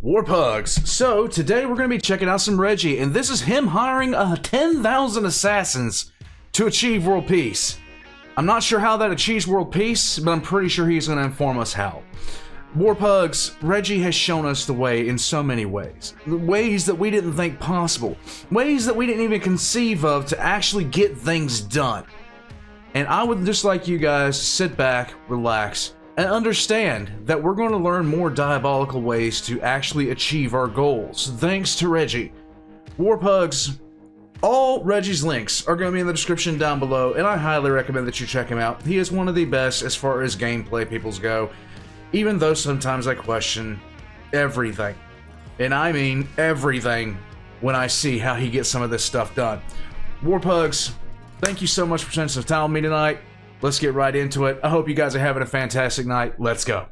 Warpugs. So today we're going to be checking out some Reggie, and this is him hiring 10,000 assassins to achieve world peace. I'm not sure how that achieves world peace, but I'm pretty sure he's going to inform us how. Warpugs, Reggie has shown us the way in so many ways. Ways that we didn't think possible. Ways that we didn't even conceive of to actually get things done. And I would just like you guys to sit back, relax, and understand that we're going to learn more diabolical ways to actually achieve our goals, thanks to Reggie. Warpugs, all Reggie's links are going to be in the description down below, and I highly recommend that you check him out. He is one of the best as far as gameplay peoples go, even though sometimes I question everything. And I mean everything when I see how he gets some of this stuff done. Warpugs, thank you so much for spending some time with me tonight. Let's get right into it. I hope you guys are having a fantastic night. Let's go.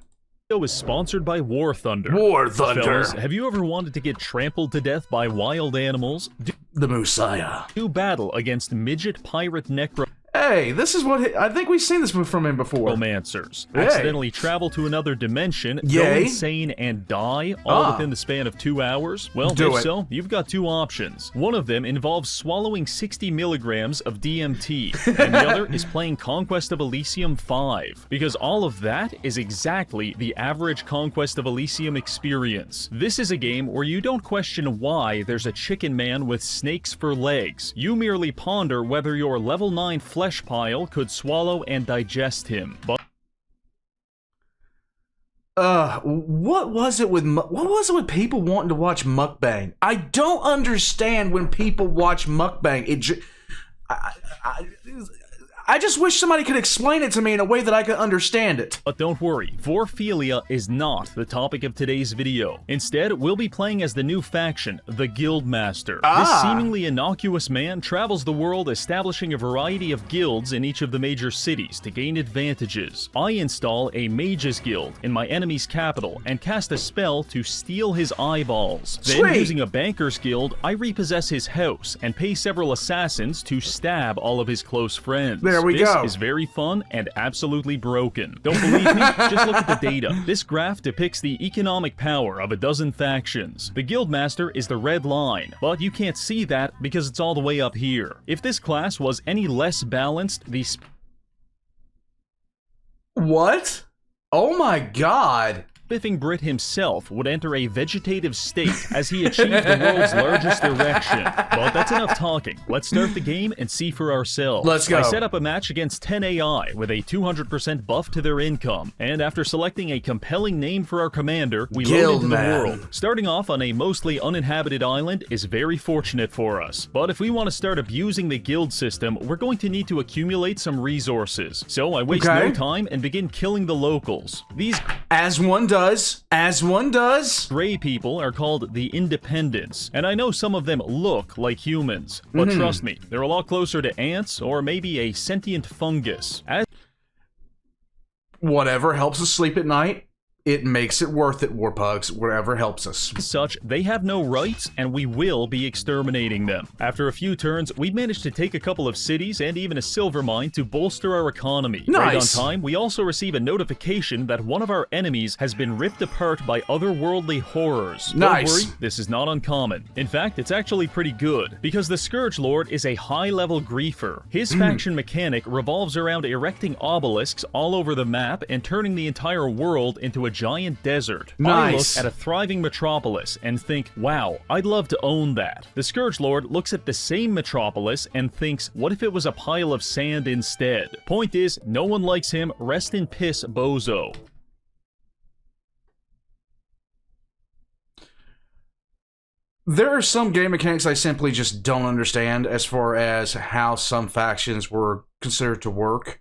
This video is sponsored by War Thunder. War Thunder. Fellas, have you ever wanted to get trampled to death by wild animals? The Messiah. Do battle against midget pirate necro. Hey, this is what I think we've seen this from him before. Romancers Hey. accidentally travel to another dimension, go Yay. insane, and die all within the span of 2 hours. Well, Do if it. so, you've got two options. One of them involves swallowing 60 milligrams of DMT, and the other is playing Conquest of Elysium 5, because all of that is exactly the average Conquest of Elysium experience. This is a game where you don't question why there's a chicken man with snakes for legs. You merely ponder whether your level 9 flesh pile could swallow and digest him. But what was it with people wanting to watch mukbang? I don't understand when people watch mukbang. I just wish somebody could explain it to me in a way that I could understand it. But don't worry, Vorphilia is not the topic of today's video. Instead, we'll be playing as the new faction, the Guildmaster. This seemingly innocuous man travels the world establishing a variety of guilds in each of the major cities to gain advantages. I install a Mage's Guild in my enemy's capital and cast a spell to steal his eyeballs. Then, Sweet. using a Banker's Guild, I repossess his house and pay several assassins to stab all of his close friends. There we This go. is very fun and absolutely broken. Don't believe me? Just look at the data. This graph depicts the economic power of a dozen factions. The Guildmaster is the red line, but you can't see that because it's all the way up here. If this class was any less balanced, the What? Oh my god. Spiffing Brit himself would enter a vegetative state as he achieved the world's largest erection. But that's enough talking. Let's start the game and see for ourselves. Let's go. I set up a match against 10 AI with a 200% buff to their income, and after selecting a compelling name for our commander, we load into the Guildman. world. Starting off on a mostly uninhabited island is very fortunate for us. But if we want to start abusing the guild system, we're going to need to accumulate some resources. So I waste Okay. no time and begin killing the locals. These As one does. gray people are called the Independents, and I know some of them look like humans, but trust me, they're a lot closer to ants or maybe a sentient fungus. As Whatever helps us sleep at night, it makes it worth it, Warpugs. Whatever helps us. such, they have no rights, and we will be exterminating them. After a few turns, we managed to take a couple of cities and even a silver mine to bolster our economy. Right on Nice. time, we also receive a notification that one of our enemies has been ripped apart by otherworldly horrors. Nice. Don't worry, this is not uncommon. In fact, it's actually pretty good, because the Scourge Lord is a high-level griefer. His faction mechanic revolves around erecting obelisks all over the map and turning the entire world into a giant desert. I look Nice. at a thriving metropolis and think, wow, I'd love to own that. The Scourge Lord looks at the same metropolis and thinks, what if it was a pile of sand instead? Point is, no one likes him. Rest in piss, bozo. There are some game mechanics I simply just don't understand as far as how some factions were considered to work.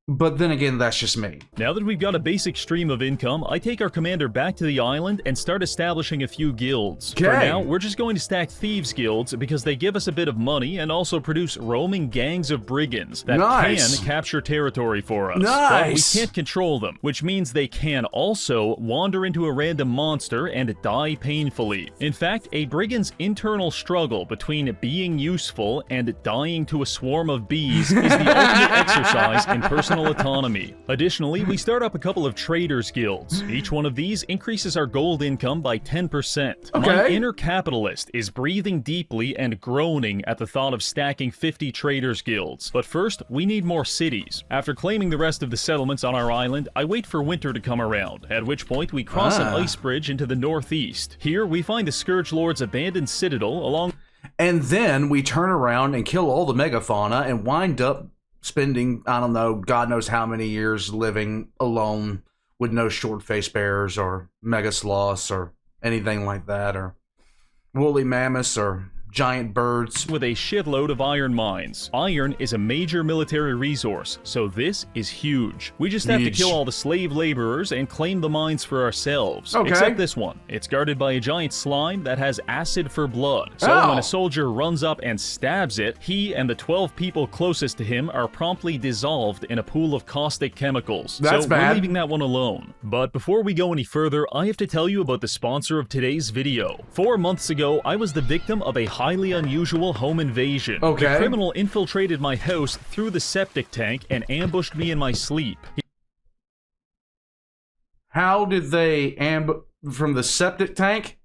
But then again, that's just me. Now that we've got a basic stream of income, I take our commander back to the island and start establishing a few guilds. For Okay. now, we're just going to stack thieves guilds because they give us a bit of money and also produce roaming gangs of brigands that Nice. can capture territory for us. But Nice. we can't control them, which means they can also wander into a random monster and die painfully. In fact, a brigand's internal struggle between being useful and dying to a swarm of bees is the ultimate exercise in personal personal autonomy. Additionally, we start up a couple of traders guilds. Each one of these increases our gold income by 10%. Okay. My inner capitalist is breathing deeply and groaning at the thought of stacking 50 traders guilds. But first, we need more cities. After claiming the rest of the settlements on our island, I wait for winter to come around, at which point we cross an ice bridge into the northeast. Here, we find the Scourge Lord's abandoned citadel along... And then we turn around and kill all the megafauna and wind up spending, I don't know, God knows how many years living alone with no short face bears or mega sloths or anything like that, or woolly mammoths or giant birds. With a shitload of iron mines. Iron is a major military resource, so this is huge. We just have to kill all the slave laborers and claim the mines for ourselves. Okay. Except this one. It's guarded by a giant slime that has acid for blood. So when a soldier runs up and stabs it, he and the 12 people closest to him are promptly dissolved in a pool of caustic chemicals. That's bad. We're leaving that one alone. But before we go any further, I have to tell you about the sponsor of today's video. 4 months ago, I was the victim of a highly unusual home invasion. Okay. The criminal infiltrated my house through the septic tank and ambushed me in my sleep. How did they from the septic tank?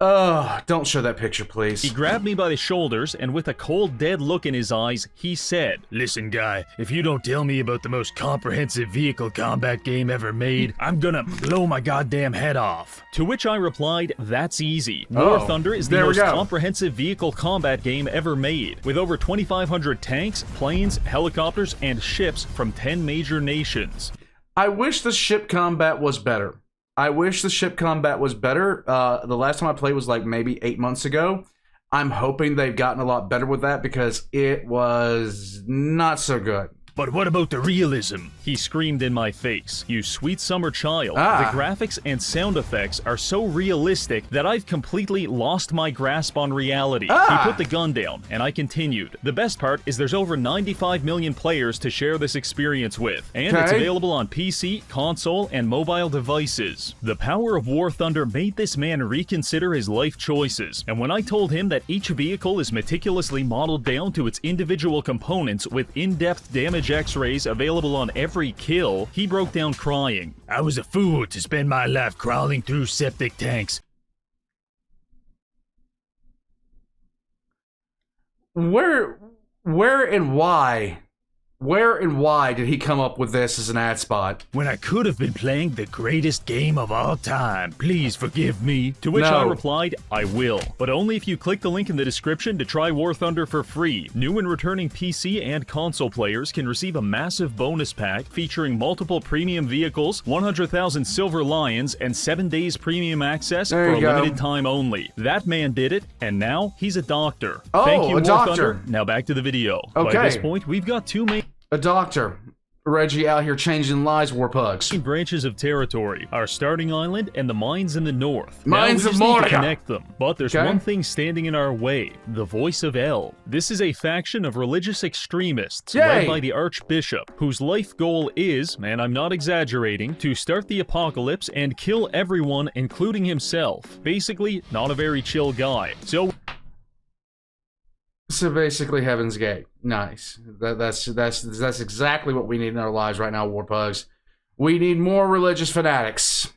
Don't show that picture, please. He grabbed me by the shoulders, and with a cold, dead look in his eyes, he said, "Listen, guy, if you don't tell me about the most comprehensive vehicle combat game ever made, I'm gonna blow my goddamn head off." To which I replied, "That's easy. War Thunder is the most comprehensive vehicle combat game ever made, with over 2,500 tanks, planes, helicopters, and ships from 10 major nations." I wish the ship combat was better. The last time I played was like maybe 8 months ago. I'm hoping they've gotten a lot better with that because it was not so good. But what about the realism? He screamed in my face. "You sweet summer child. The graphics and sound effects are so realistic that I've completely lost my grasp on reality." He put the gun down, and I continued. "The best part is there's over 95 million players to share this experience with, and it's available on PC, console, and mobile devices." The power of War Thunder made this man reconsider his life choices, and when I told him that each vehicle is meticulously modeled down to its individual components with in-depth damage X-rays available on every kill, he broke down crying. "I was a fool to spend my life crawling through septic tanks." Where and why did he come up with this as an ad spot? "When I could have been playing the greatest game of all time. Please forgive me." To which I replied, "I will, but only if you click the link in the description to try War Thunder for free. New and returning PC and console players can receive a massive bonus pack featuring multiple premium vehicles, 100,000 silver lions, and 7 days premium access for a limited time only." That man did it, and now he's a doctor. Thank you, War Thunder. Now back to the video. Okay. By this point, we've got two main... A doctor. Reggie out here changing lives, war pugs. Branches of territory, our starting island and the mines in the north. Mines of Now we just need to Mordor. connect them, but there's one thing standing in our way: the Voice of El. This is a faction of religious extremists led by the Archbishop, whose life goal is, and I'm not exaggerating, to start the apocalypse and kill everyone, including himself. Basically, not a very chill guy. So basically, Heaven's Gate. Nice. That's exactly what we need in our lives right now, war pugs. We need more religious fanatics.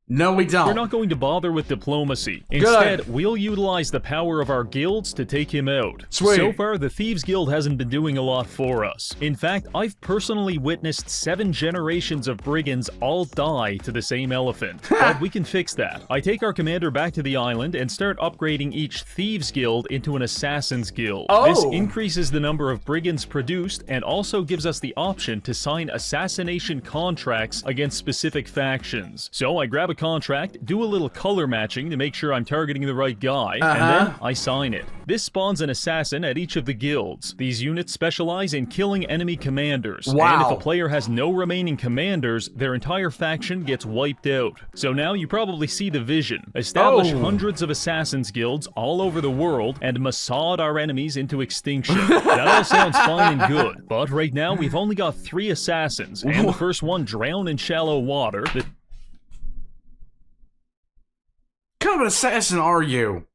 No, we don't. We're not going to bother with diplomacy. Instead, we'll utilize the power of our guilds to take him out. Sweet. So far, the Thieves Guild hasn't been doing a lot for us. In fact, I've personally witnessed 7 generations of brigands all die to the same elephant. But we can fix that. I take our commander back to the island and start upgrading each Thieves Guild into an Assassin's Guild. This increases the number of brigands produced and also gives us the option to sign assassination contracts against specific factions. So I grab a contract, do a little color matching to make sure I'm targeting the right guy, and then I sign it. This spawns an assassin at each of the guilds. These units specialize in killing enemy commanders, and if a player has no remaining commanders, their entire faction gets wiped out. So now you probably see the vision. Establish hundreds of assassins guilds all over the world and massage our enemies into extinction. That all sounds fine and good, but right now we've only got 3 assassins, and the first one drowned in shallow water. What kind of an assassin are you?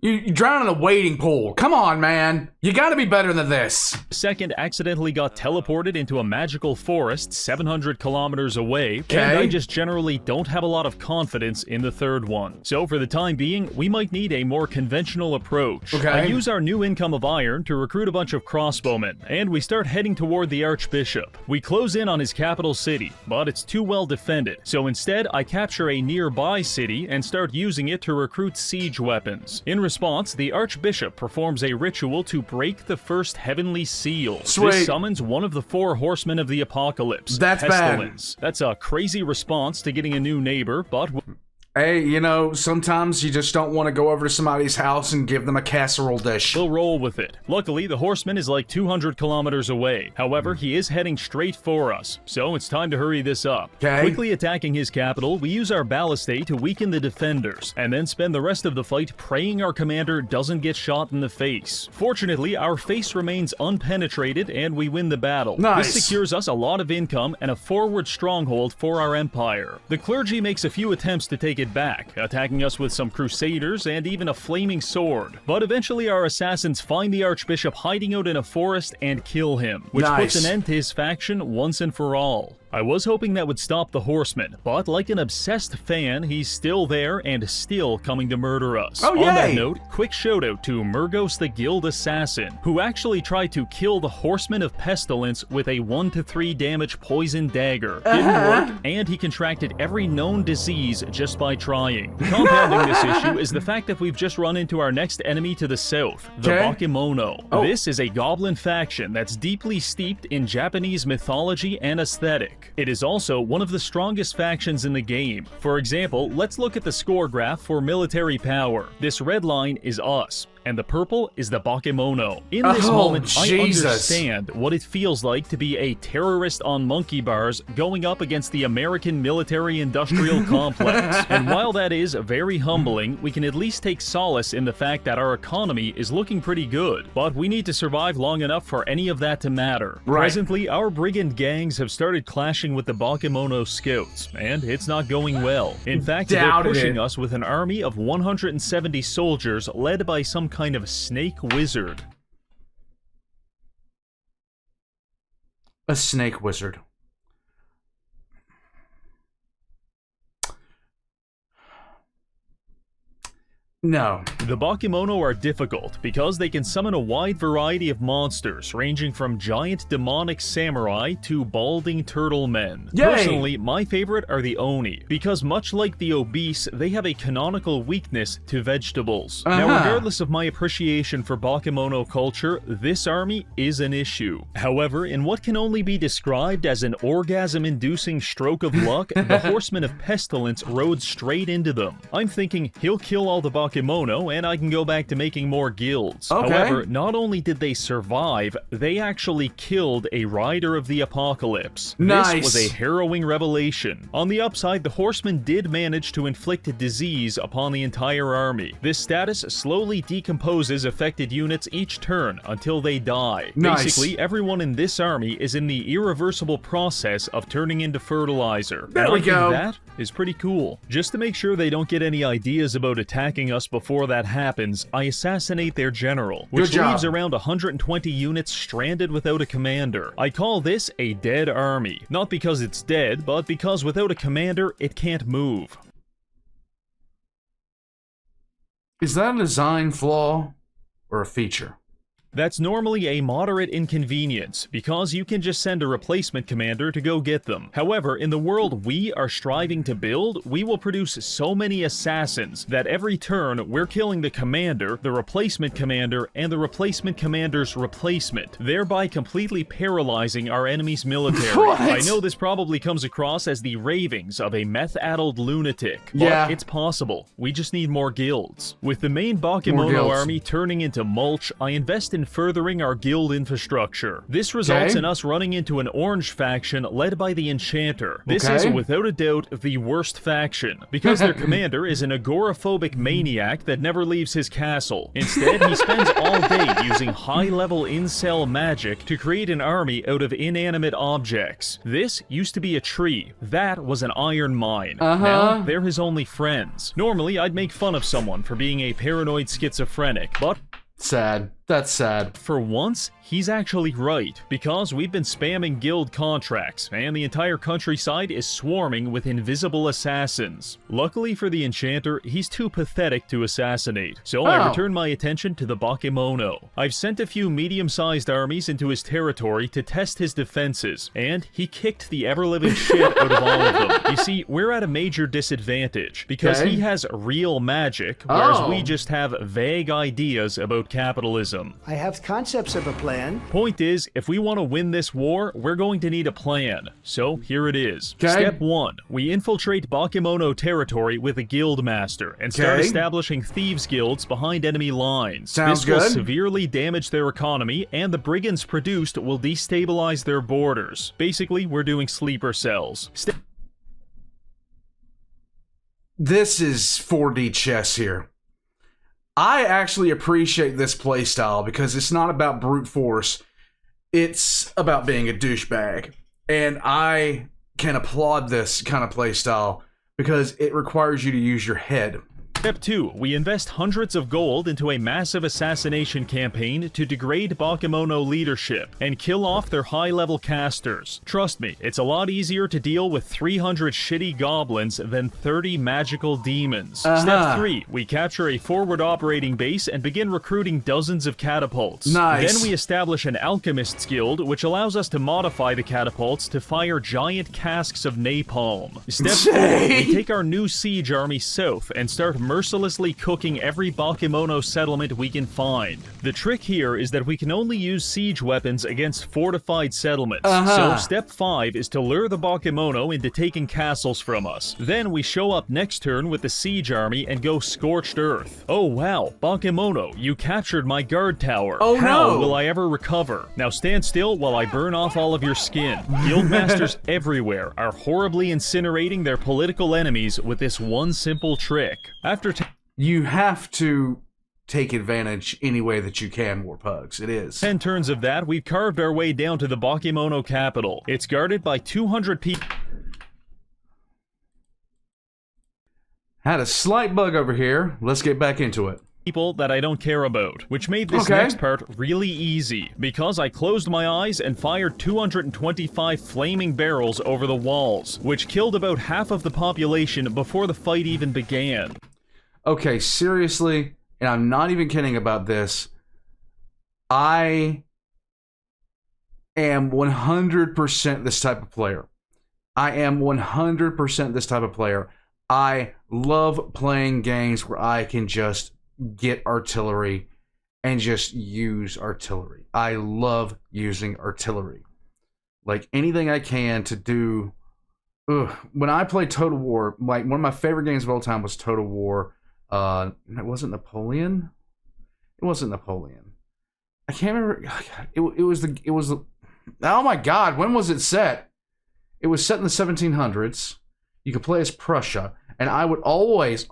You drown in a wading pool. Come on, man. You gotta be better than this. Second, accidentally got teleported into a magical forest 700 kilometers away, and I just generally don't have a lot of confidence in the third one. So for the time being, we might need a more conventional approach. I use our new income of iron to recruit a bunch of crossbowmen, and we start heading toward the Archbishop. We close in on his capital city, but it's too well defended, so instead I capture a nearby city and start using it to recruit siege weapons. In response, the Archbishop performs a ritual to break the first heavenly seal. This summons one of the 4 horsemen of the apocalypse. That's Pestilence. That's a crazy response to getting a new neighbor, but... Hey, you know, sometimes you just don't want to go over to somebody's house and give them a casserole dish. We'll roll with it. Luckily, the horseman is like 200 kilometers away. However, he is heading straight for us, so it's time to hurry this up. Quickly attacking his capital, we use our ballistae to weaken the defenders, and then spend the rest of the fight praying our commander doesn't get shot in the face. Fortunately, our face remains unpenetrated, and we win the battle. This secures us a lot of income and a forward stronghold for our empire. The clergy makes a few attempts to take it back, attacking us with some crusaders and even a flaming sword. But eventually our assassins find the Archbishop hiding out in a forest and kill him, which puts an end to his faction once and for all. I was hoping that would stop the horseman, but like an obsessed fan, he's still there and still coming to murder us. On that note, quick shout out to Murgos the Guild Assassin, who actually tried to kill the Horseman of Pestilence with a 1 to 3 damage poison dagger. Didn't work, and he contracted every known disease just by trying. Compounding this issue is the fact that we've just run into our next enemy to the south, the Bakemono. This is a goblin faction that's deeply steeped in Japanese mythology and aesthetic. It is also one of the strongest factions in the game. For example, let's look at the score graph for military power. This red line is us, and the purple is the Bakemono. In this moment, I understand what it feels like to be a terrorist on monkey bars going up against the American military-industrial complex. And while that is very humbling, we can at least take solace in the fact that our economy is looking pretty good. But we need to survive long enough for any of that to matter. Presently, our brigand gangs have started clashing with the Bakemono scouts, and it's not going well. In fact, they're pushing us with an army of 170 soldiers led by some kind of snake wizard. A snake wizard. No. The Bakemono are difficult because they can summon a wide variety of monsters, ranging from giant demonic samurai to balding turtle men. Personally, my favorite are the Oni, because much like the obese, they have a canonical weakness to vegetables. Now, regardless of my appreciation for Bakemono culture, this army is an issue. However, in what can only be described as an orgasm-inducing stroke of luck, the Horseman of Pestilence rode straight into them. I'm thinking he'll kill all the Bakemono, and I can go back to making more guilds. However, not only did they survive, they actually killed a rider of the apocalypse. This was a harrowing revelation. On the upside, the horsemen did manage to inflict a disease upon the entire army. This status slowly decomposes affected units each turn until they die. Basically, everyone in this army is in the irreversible process of turning into fertilizer. There we go. That is pretty cool. Just to make sure they don't get any ideas about attacking us before that happens, I assassinate their general, which leaves around 120 units stranded without a commander. I call this a dead army. Not because it's dead, but because without a commander, it can't move. Is that a design flaw or a feature? That's normally a moderate inconvenience, because you can just send a replacement commander to go get them. However, in the world we are striving to build, we will produce so many assassins that every turn we're killing the commander, the replacement commander, and the replacement commander's replacement, thereby completely paralyzing our enemy's military. I know this probably comes across as the ravings of a meth-addled lunatic, but it's possible. We just need more guilds. With the main Bakemono army turning into mulch, I invest in furthering our guild infrastructure. This results in us running into an orange faction led by the Enchanter. This is without a doubt the worst faction, because their commander is an agoraphobic maniac that never leaves his castle. Instead, he spends all day using high-level incel magic to create an army out of inanimate objects. This used to be a tree. That was an iron mine. Now, they're his only friends. Normally, I'd make fun of someone for being a paranoid schizophrenic, but... sad. That's sad. For once, he's actually right, because we've been spamming guild contracts, and the entire countryside is swarming with invisible assassins. Luckily for the enchanter, he's too pathetic to assassinate, so I return my attention to the Bakemono. I've sent a few medium-sized armies into his territory to test his defenses, and he kicked the ever-living shit out of all of them. You see, we're at a major disadvantage, because he has real magic, whereas we just have vague ideas about capitalism. I have concepts of a plan. Point is, if we want to win this war, we're going to need a plan. So here it is. Step 1. We infiltrate Bakemono territory with a guild master and start establishing thieves guilds behind enemy lines. Sounds this will severely damage their economy, and the brigands produced will destabilize their borders. Basically, we're doing sleeper cells. This is 4D chess here. I actually appreciate this playstyle because it's not about brute force. It's about being a douchebag. And I can applaud this kind of playstyle because it requires you to use your head. Step 2. We invest hundreds of gold into a massive assassination campaign to degrade Bakemono leadership and kill off their high-level casters. Trust me, it's a lot easier to deal with 300 shitty goblins than 30 magical demons. Step 3. We capture a forward operating base and begin recruiting dozens of catapults. Nice. Then we establish an alchemist's guild, which allows us to modify the catapults to fire giant casks of napalm. Step 4. We take our new siege army south and start mercilessly cooking every Bakemono settlement we can find. The trick here is that we can only use siege weapons against fortified settlements. So step 5 is to lure the Bakemono into taking castles from us. Then we show up next turn with the siege army and go scorched earth. Oh wow, Bakemono, you captured my guard tower. Oh How will I ever recover? Now stand still while I burn off all of your skin. Guildmasters everywhere are horribly incinerating their political enemies with this one simple trick. You have to take advantage any way that you can, Warpugs. It is. 10 turns of that, we've carved our way down to the Bakemono capital. It's guarded by 200 people. Had a slight bug over here. Let's get back into it. People that I don't care about, which made this next part really easy, because I closed my eyes and fired 225 flaming barrels over the walls, which killed about half of the population before the fight even began. Okay, seriously, and I'm not even kidding about this, I am 100% this type of player. I am 100% this type of player. I love playing games where I can just get artillery and just use artillery. I love using artillery. Like anything I can to do. When I play Total War, like one of my favorite games of all time was Total War. It wasn't Napoleon. It wasn't Napoleon. I can't remember. It was. Oh my God! When was it set? It was set in the 1700s. You could play as Prussia, and I would always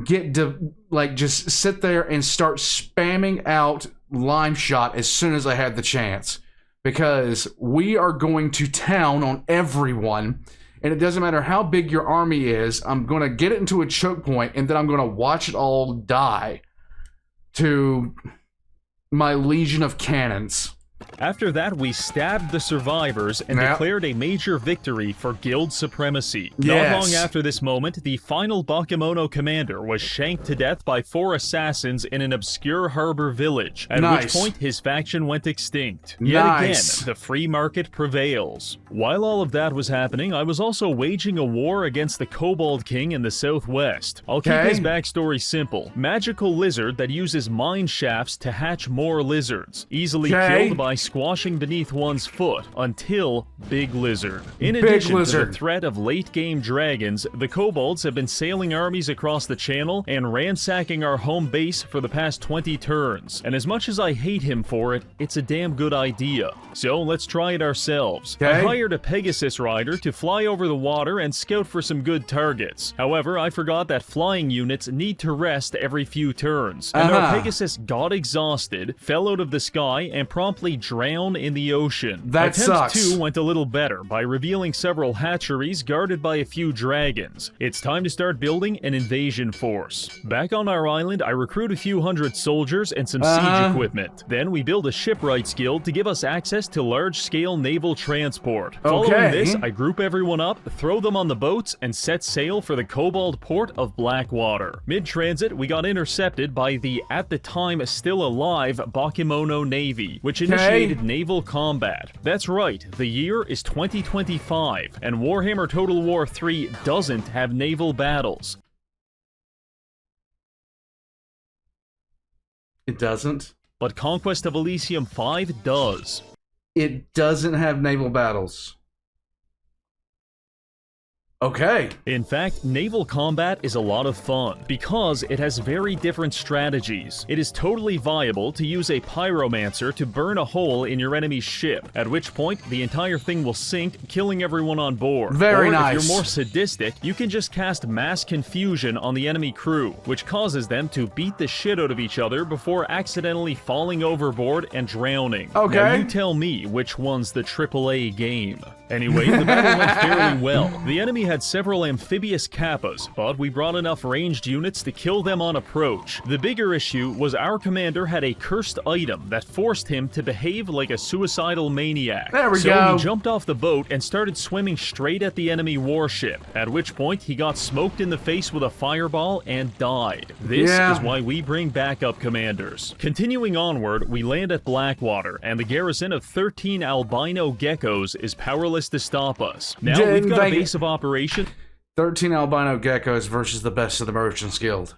get to like just sit there and start spamming out lime shot as soon as I had the chance, because we are going to town on everyone, and it doesn't matter how big your army is. I'm going to get it into a choke point, and then I'm going to watch it all die to my legion of cannons. After that, we stabbed the survivors and declared a major victory for guild supremacy. Not long after this moment, the final Bakemono commander was shanked to death by 4 assassins in an obscure harbor village, at which point his faction went extinct. Yet again, the free market prevails. While all of that was happening, I was also waging a war against the Kobold King in the southwest. I'll keep his backstory simple. Magical lizard that uses mine shafts to hatch more lizards, easily killed by squashing beneath one's foot until Big Lizard. In addition to the threat of late-game dragons, the kobolds have been sailing armies across the channel and ransacking our home base for the past 20 turns. And as much as I hate him for it, it's a damn good idea. So let's try it ourselves. I hired a Pegasus rider to fly over the water and scout for some good targets. However, I forgot that flying units need to rest every few turns, and our Pegasus got exhausted, fell out of the sky, and promptly drown in the ocean. That Attempt sucks. 2 went a little better by revealing several hatcheries guarded by a few dragons. It's time to start building an invasion force. Back on our island, I recruit a few hundred soldiers and some siege equipment. Then we build a shipwrights guild to give us access to large-scale naval transport. Following this, I group everyone up, throw them on the boats, and set sail for the Cobalt port of Blackwater. Mid-transit, we got intercepted by the, at the time still alive, Bakemono Navy, which initiated naval combat. That's right, the year is 2025, and Warhammer Total War 3 doesn't have naval battles. It doesn't? But Conquest of Elysium 5 does. It doesn't have naval battles. Okay. In fact, naval combat is a lot of fun, because it has very different strategies. It is totally viable to use a pyromancer to burn a hole in your enemy's ship, at which point the entire thing will sink, killing everyone on board. Very or nice. if you're more sadistic, you can just cast mass confusion on the enemy crew, which causes them to beat the shit out of each other before accidentally falling overboard and drowning. Okay. Now you tell me which one's the AAA game. Anyway, the battle went fairly well. The enemy had several amphibious kappas, but we brought enough ranged units to kill them on approach. The bigger issue was our commander had a cursed item that forced him to behave like a suicidal maniac. There we so go. he jumped off the boat and started swimming straight at the enemy warship, at which point he got smoked in the face with a fireball and died. This is why we bring backup commanders. Continuing onward, we land at Blackwater, and the garrison of 13 albino geckos is powerless to stop us. Now we've got a base of operation. 13 albino geckos versus the best of the Merchants Guild.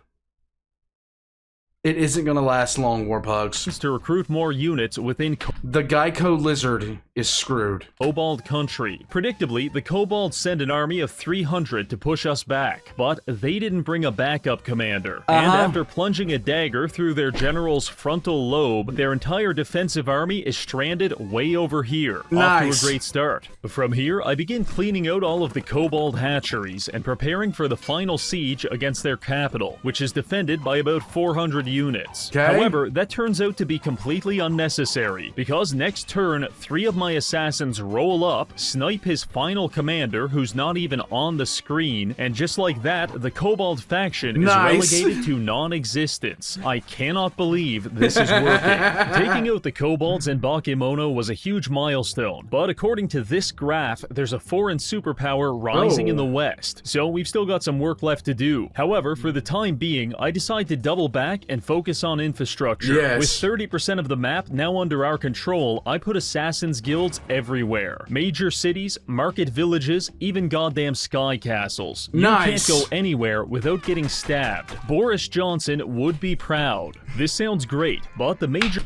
It isn't going to last long, Warpugs. To recruit more units within The Geico Lizard is screwed. Cobalt country. Predictably, the Kobolds send an army of 300 to push us back, but they didn't bring a backup commander. And after plunging a dagger through their general's frontal lobe, their entire defensive army is stranded way over here. Off to a great start. From here, I begin cleaning out all of the Kobold hatcheries and preparing for the final siege against their capital, which is defended by about 400 units. However, that turns out to be completely unnecessary, because next turn, 3 of my assassins roll up, snipe his final commander, who's not even on the screen, and just like that, the Kobold faction is relegated to non-existence. I cannot believe this is working. Taking out the Kobolds and Bakemono was a huge milestone, but according to this graph, there's a foreign superpower rising in the west, so we've still got some work left to do. However, for the time being, I decide to double back and focus on infrastructure. With 30% of the map now under our control, I put assassins guilds everywhere. Major cities, market villages, even goddamn sky castles. You can't go anywhere without getting stabbed. Boris Johnson would be proud. This sounds great, but the major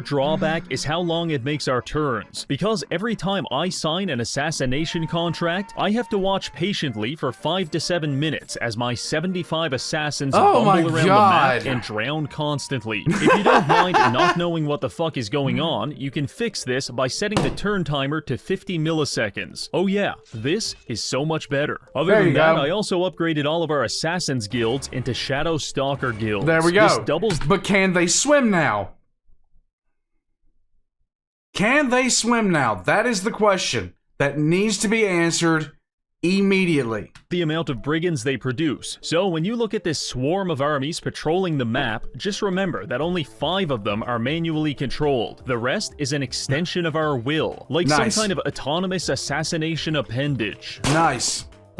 drawback is how long it makes our turns, because every time I sign an assassination contract, I have to watch patiently for 5 to 7 minutes as my 75 assassins bumble around the map and drown constantly. If you don't mind not knowing what the fuck is going on, you can fix this by setting the turn timer to 50 milliseconds. Oh yeah, this is so much better. Other than that, I also upgraded all of our assassins guilds into Shadow Stalker guilds. There we go. This doubles. But can they swim now? Can they swim now? That is the question that needs to be answered immediately. The amount of brigands they produce. So when you look at this swarm of armies patrolling the map, just remember that only 5 of them are manually controlled. The rest is an extension of our will, like some kind of autonomous assassination appendage.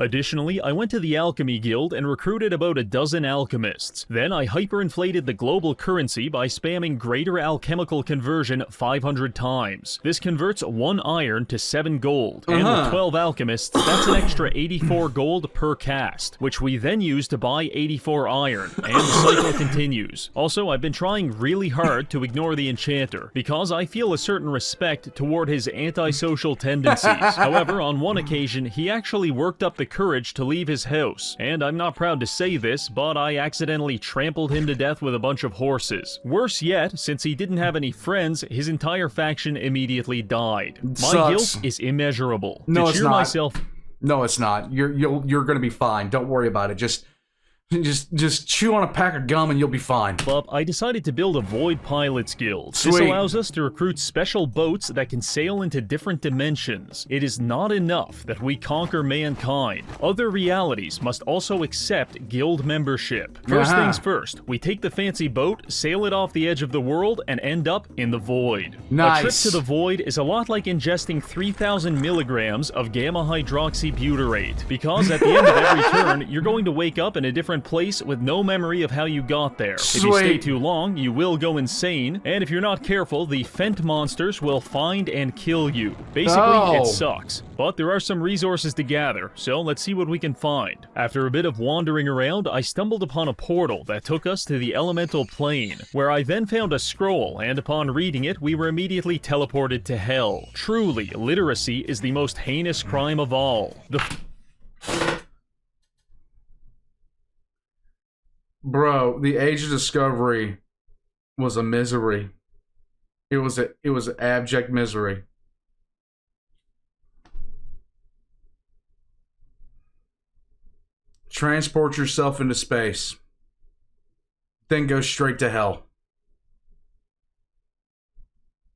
Additionally, I went to the Alchemy Guild and recruited about a dozen alchemists. Then I hyperinflated the global currency by spamming Greater Alchemical Conversion 500 times. This converts 1 iron to 7 gold, and with 12 alchemists, that's an extra 84 gold per cast, which we then use to buy 84 iron, and the cycle continues. Also, I've been trying really hard to ignore the Enchanter, because I feel a certain respect toward his antisocial tendencies. However, on one occasion, he actually worked up the courage to leave his house, and I'm not proud to say this, but I accidentally trampled him to death with a bunch of horses. Worse yet, since he didn't have any friends, his entire faction immediately died. My guilt is immeasurable. No, it's not. No, it's not. You're gonna be fine. Don't worry about it. Just Just chew on a pack of gum and you'll be fine. But I decided to build a Void Pilots Guild. Sweet. This allows us to recruit special boats that can sail into different dimensions. It is not enough that we conquer mankind. Other realities must also accept guild membership. First things first, we take the fancy boat, sail it off the edge of the world, and end up in the Void. Nice. A trip to the Void is a lot like ingesting 3,000 milligrams of gamma hydroxybutyrate, because at the end of every turn, you're going to wake up in a different place with no memory of how you got there. Sweet. If you stay too long, you will go insane, and if you're not careful, the Fent monsters will find and kill you. Basically, it sucks. But there are some resources to gather, so let's see what we can find. After a bit of wandering around, I stumbled upon a portal that took us to the elemental plane, where I then found a scroll, and upon reading it, we were immediately teleported to hell. Truly, literacy is the most heinous crime of all. Bro, the Age of Discovery was a misery. It was abject misery. Transport yourself into space. Then go straight to hell.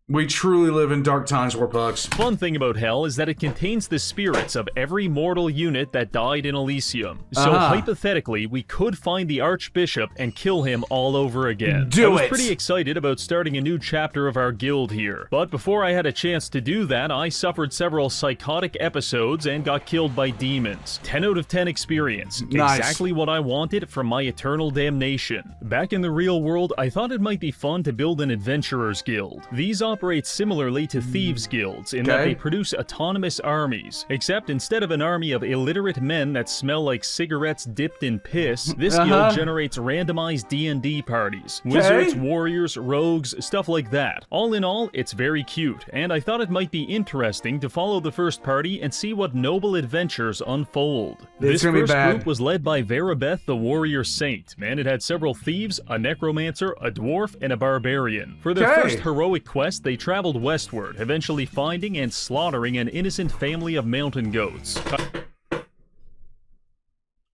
We truly live in dark times, Warpugs. Fun thing about Hell is that it contains the spirits of every mortal unit that died in Elysium. So hypothetically, we could find the Archbishop and kill him all over again. I was pretty excited about starting a new chapter of our guild here. But before I had a chance to do that, I suffered several psychotic episodes and got killed by demons. 10 out of 10 experience. Nice. Exactly what I wanted from my eternal damnation. Back in the real world, I thought it might be fun to build an adventurer's guild. These operate similarly to thieves' guilds in that they produce autonomous armies, except instead of an army of illiterate men that smell like cigarettes dipped in piss, this guild generates randomized D&D parties. Wizards, warriors, rogues, stuff like that. All in all, it's very cute, and I thought it might be interesting to follow the first party and see what noble adventures unfold. This first group was led by Verabeth the Warrior Saint, and it had several thieves, a necromancer, a dwarf, and a barbarian. For their first heroic quest, they traveled westward, eventually finding and slaughtering an innocent family of mountain goats.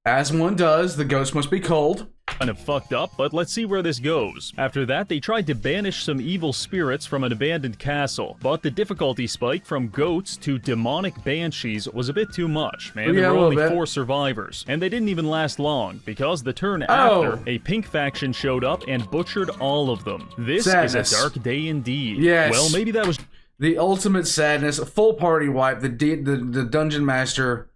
As one does, the ghost must be cold. Kind of fucked up, but let's see where this goes. After that, they tried to banish some evil spirits from an abandoned castle, but the difficulty spike from goats to demonic banshees was a bit too much, and there were only 4 survivors. And they didn't even last long, because the turn after, a pink faction showed up and butchered all of them. This is a dark day indeed. Yes. Well, maybe that was the ultimate sadness. A full party wipe. The dungeon master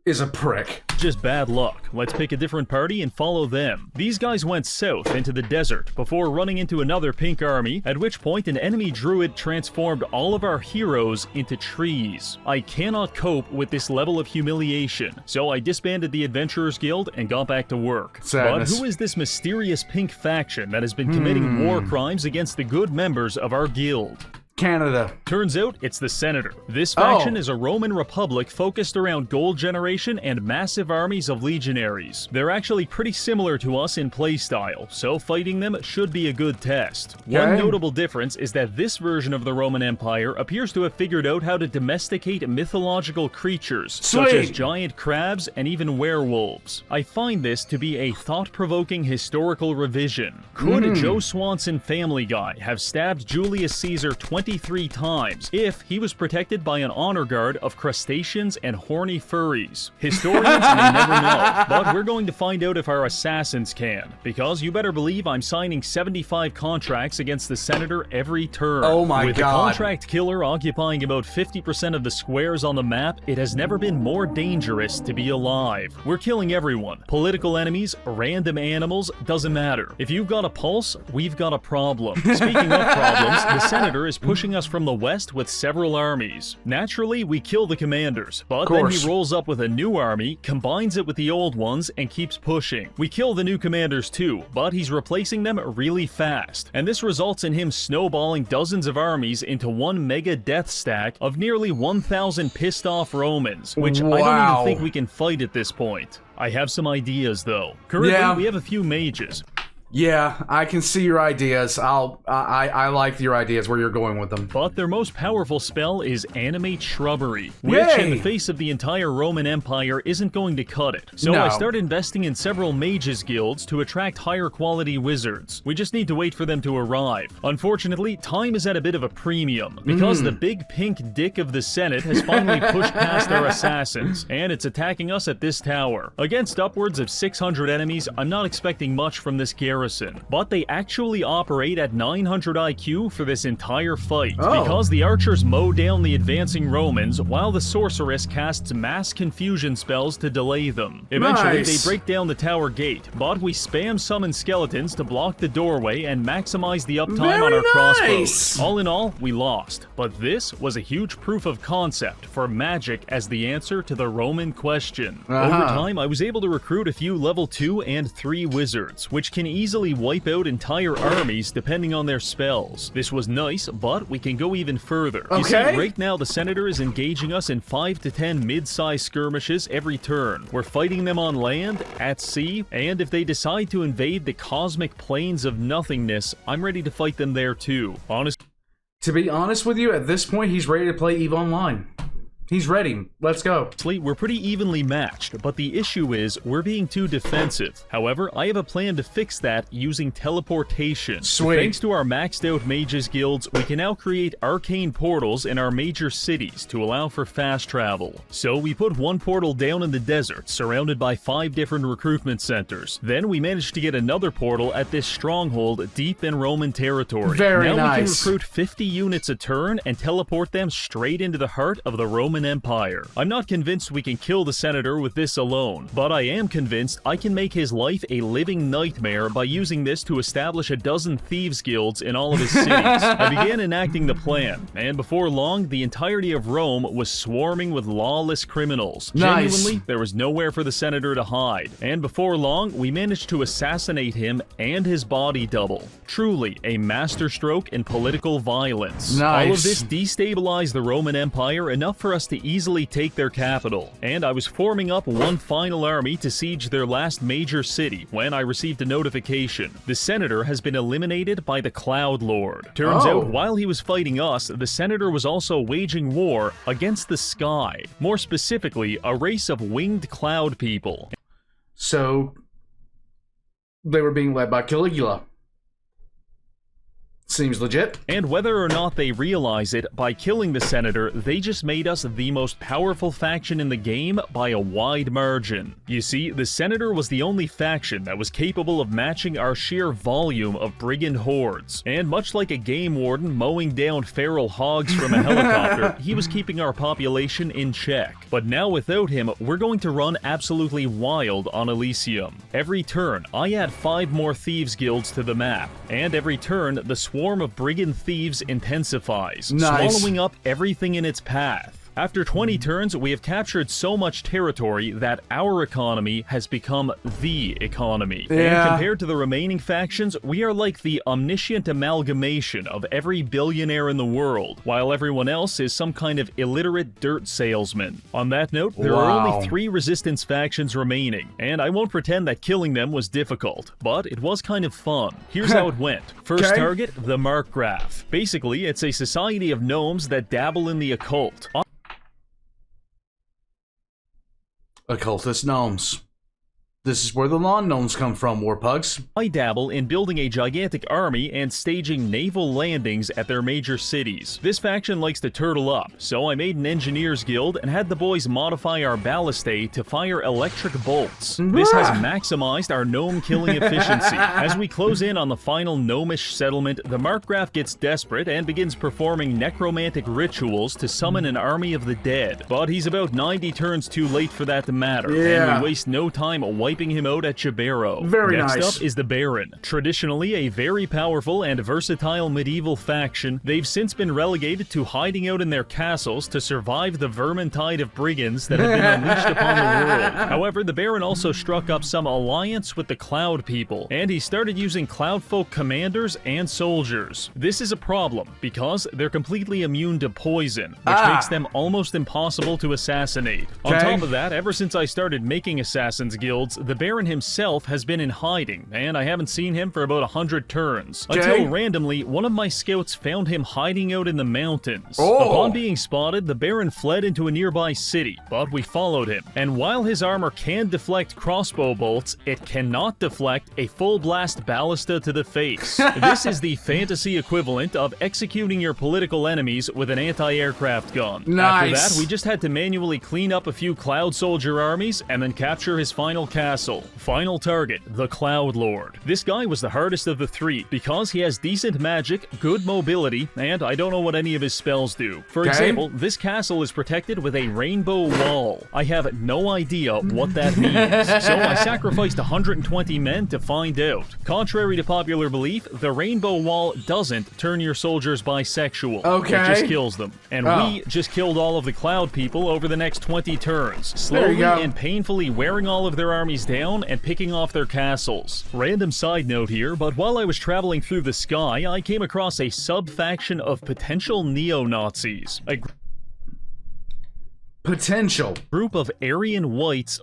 is a prick. Just bad luck. Let's pick a different party and follow them. These guys went south into the desert before running into another pink army, at which point an enemy druid transformed all of our heroes into trees. I cannot cope with this level of humiliation, so I disbanded the Adventurers Guild and got back to work. Sadness. But who is this mysterious pink faction that has been committing war crimes against the good members of our guild? Canada. Turns out it's the Senator. This faction is a Roman republic focused around gold generation and massive armies of legionaries. They're actually pretty similar to us in playstyle, so fighting them should be a good test. One notable difference is that this version of the Roman Empire appears to have figured out how to domesticate mythological creatures, such as giant crabs and even werewolves. I find this to be a thought-provoking historical revision. Could Joe Swanson Family Guy have stabbed Julius Caesar 23 times if he was protected by an honor guard of crustaceans and horny furries? Historians may never know, but we're going to find out if our assassins can, because you better believe I'm signing 75 contracts against the Senator every turn. Oh my With god. the contract killer occupying about 50% of the squares on the map, it has never been more dangerous to be alive. We're killing everyone. Political enemies, random animals, doesn't matter. If you've got a pulse, we've got a problem. Speaking of problems, the Senator is pushing us from the west with several armies. Naturally, we kill the commanders, but then he rolls up with a new army, combines it with the old ones, and keeps pushing. We kill the new commanders too, but he's replacing them really fast, and this results in him snowballing dozens of armies into one mega death stack of nearly 1,000 pissed off Romans, which I don't even think we can fight at this point. I have some ideas though. Currently, we have a few mages. Yeah, I can see your ideas. I like your ideas where you're going with them. But their most powerful spell is Animate Shrubbery, which in the face of the entire Roman Empire isn't going to cut it. So I started investing in several mages guilds to attract higher quality wizards. We just need to wait for them to arrive. Unfortunately, time is at a bit of a premium, because the big pink dick of the Senate has finally pushed past our assassins, and it's attacking us at this tower. Against upwards of 600 enemies, I'm not expecting much from this garrison. But they actually operate at 900 IQ for this entire fight, because the archers mow down the advancing Romans while the sorceress casts mass confusion spells to delay them. Eventually, they break down the tower gate, but we spam summon skeletons to block the doorway and maximize the uptime on our crossbows. All in all, we lost, but this was a huge proof of concept for magic as the answer to the Roman question. Over time, I was able to recruit a few level 2 and 3 wizards, which can easily wipe out entire armies depending on their spells. This was nice, but we can go even further. You see, right now the Senator is engaging us in 5 to 10 mid-sized skirmishes every turn. We're fighting them on land, at sea, and if they decide to invade the cosmic plains of nothingness, I'm ready to fight them there too. To be honest with you, at this point, he's ready to play EVE Online. He's ready. Let's go. We're pretty evenly matched, but the issue is we're being too defensive. However, I have a plan to fix that using teleportation. Sweet. Thanks to our maxed out mages guilds, we can now create arcane portals in our major cities to allow for fast travel. So we put one portal down in the desert, surrounded by 5 different recruitment centers. Then we managed to get another portal at this stronghold deep in Roman territory. Very now we can recruit 50 units a turn and teleport them straight into the heart of the Roman Empire. I'm not convinced we can kill the Senator with this alone, but I am convinced I can make his life a living nightmare by using this to establish a dozen thieves guilds in all of his cities. I began enacting the plan, and before long, the entirety of Rome was swarming with lawless criminals. Genuinely, there was nowhere for the Senator to hide, and before long, we managed to assassinate him and his body double. Truly a masterstroke in political violence. All of this destabilized the Roman Empire enough for us to easily take their capital, and I was forming up one final army to siege their last major city when I received a notification. The Senator has been eliminated by the Cloud Lord. Turns out, while he was fighting us, the Senator was also waging war against the sky, more specifically, a race of winged cloud people. So, they were being led by Caligula. Seems legit. And whether or not they realize it, by killing the Senator, they just made us the most powerful faction in the game by a wide margin. You see, the Senator was the only faction that was capable of matching our sheer volume of brigand hordes. And much like a game warden mowing down feral hogs from a helicopter, he was keeping our population in check. But now without him, we're going to run absolutely wild on Elysium. Every turn, I add 5 more thieves guilds to the map, and every turn, the swarm of brigand thieves intensifies, swallowing up everything in its path. After 20 turns, we have captured so much territory that our economy has become the economy. And compared to the remaining factions, we are like the omniscient amalgamation of every billionaire in the world, while everyone else is some kind of illiterate dirt salesman. On that note, there are only 3 resistance factions remaining, and I won't pretend that killing them was difficult, but it was kind of fun. Here's how it went. First target, the Markgraf. Basically, it's a society of gnomes that dabble in the occult. Occultist gnomes. This is where the lawn gnomes come from, warpugs. I dabble in building a gigantic army and staging naval landings at their major cities. This faction likes to turtle up, so I made an engineers guild and had the boys modify our ballistae to fire electric bolts. This has maximized our gnome killing efficiency. As we close in on the final gnomish settlement, the Markgraf gets desperate and begins performing necromantic rituals to summon an army of the dead. But he's about 90 turns too late for that to matter, and we waste no time wiping him out at Jabero. Next up is the Baron. Traditionally a very powerful and versatile medieval faction, they've since been relegated to hiding out in their castles to survive the vermintide of brigands that have been unleashed upon the world. However, the Baron also struck up some alliance with the Cloud people, and he started using Cloudfolk commanders and soldiers. This is a problem, because they're completely immune to poison, which makes them almost impossible to assassinate. On top of that, ever since I started making assassins guilds, the Baron himself has been in hiding, and I haven't seen him for about 100 turns. Okay. Until randomly, one of my scouts found him hiding out in the mountains. Oh. Upon being spotted, the Baron fled into a nearby city, but we followed him. And while his armor can deflect crossbow bolts, it cannot deflect a full-blast ballista to the face. This is the fantasy equivalent of executing your political enemies with an anti-aircraft gun. Nice. After that, we just had to manually clean up a few Cloud Soldier armies and then capture his final castle. Final target, the Cloud Lord. This guy was the hardest of the three because he has decent magic, good mobility, and I don't know what any of his spells do. For example, this castle is protected with a rainbow wall. I have no idea what that means, so I sacrificed 120 men to find out. Contrary to popular belief, the rainbow wall doesn't turn your soldiers bisexual. Okay. It just kills them. And we just killed all of the Cloud people over the next 20 turns, slowly and painfully wearing all of their armies down and picking off their castles. Random side note here, but while I was traveling through the sky, I came across a sub-faction of potential neo-Nazis. A Potential. group of Aryan whites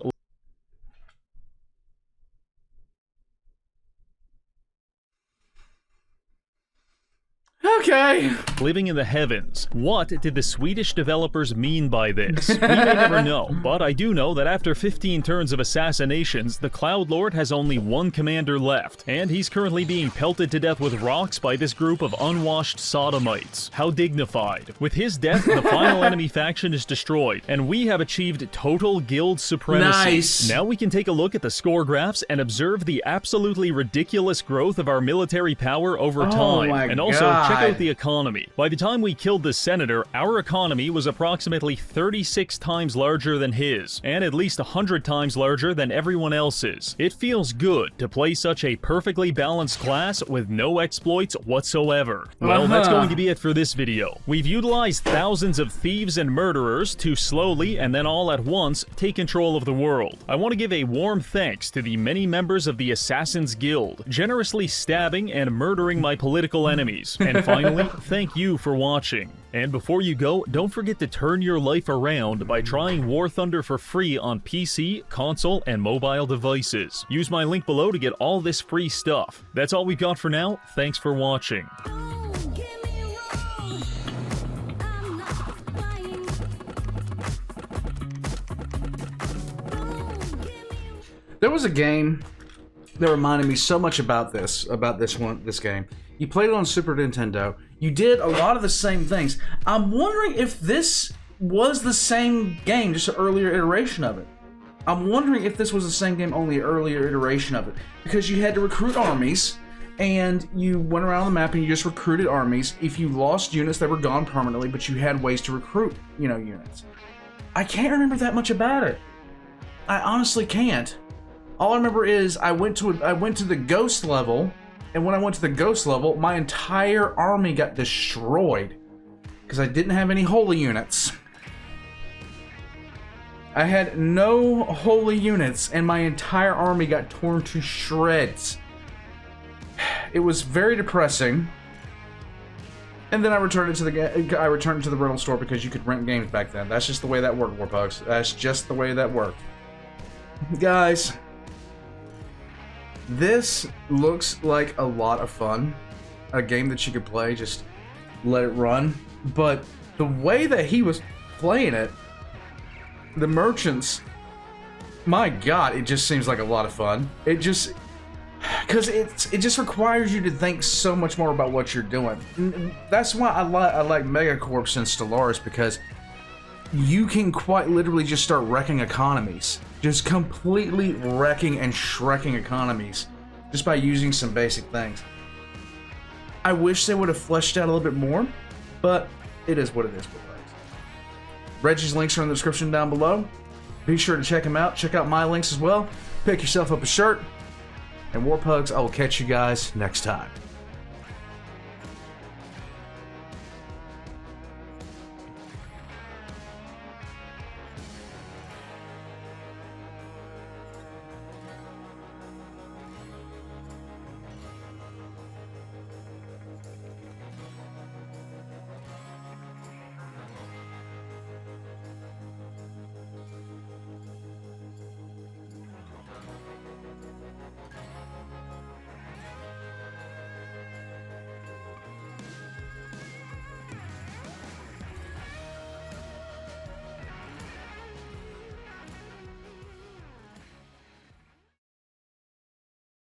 Okay. living in the heavens. What did the Swedish developers mean by this? We may never know, but I do know that after 15 turns of assassinations, the Cloud Lord has only one commander left, and he's currently being pelted to death with rocks by this group of unwashed sodomites. How dignified. With his death, the final enemy faction is destroyed, and we have achieved total guild supremacy. Nice. Now we can take a look at the score graphs and observe the absolutely ridiculous growth of our military power over time. my And also, God. check out the economy. By the time we killed the senator, our economy was approximately 36 times larger than his, and at least 100 times larger than everyone else's. It feels good to play such a perfectly balanced class with no exploits whatsoever. Well, that's going to be it for this video. We've utilized thousands of thieves and murderers to slowly and then all at once take control of the world. I want to give a warm thanks to the many members of the Assassin's Guild, generously stabbing and murdering my political enemies. And finally, thank you for watching. And before you go, don't forget to turn your life around by trying War Thunder for free on PC, console, and mobile devices. Use my link below to get all this free stuff. That's all we've got for now. Thanks for watching. Don't get me wrong, I'm not lying. Don't get me There was a game that reminded me so much about this game. You played it on Super Nintendo. You did a lot of the same things. I'm wondering if this was the same game, just an earlier iteration of it. I'm wondering if this was the same game, only an earlier iteration of it. Because you had to recruit armies, and you went around the map and you just recruited armies. If you lost units, they were gone permanently, but you had ways to recruit, units. I can't remember that much about it. I honestly can't. All I remember is I went to the ghost level, and when I went to the ghost level, my entire army got destroyed because I didn't have any holy units. I had no holy units, and my entire army got torn to shreds. It was very depressing. And then I returned it to the rental store because you could rent games back then. That's just the way that worked, Warpugs. That's just the way that worked. Guys, this looks like a lot of fun. A game that you could play, just let it run. But the way that he was playing it, the merchants, my god, it just seems like a lot of fun. It just, because it just requires you to think so much more about what you're doing. And that's why I like Megacorps and Stellaris, because you can quite literally just start wrecking economies. Just completely wrecking and shrekking economies just by using some basic things. I wish they would have fleshed out a little bit more, but it is what it is. Reggie's links are in the description down below. Be sure to check him out. Check out my links as well. Pick yourself up a shirt. And Warpugs, I will catch you guys next time.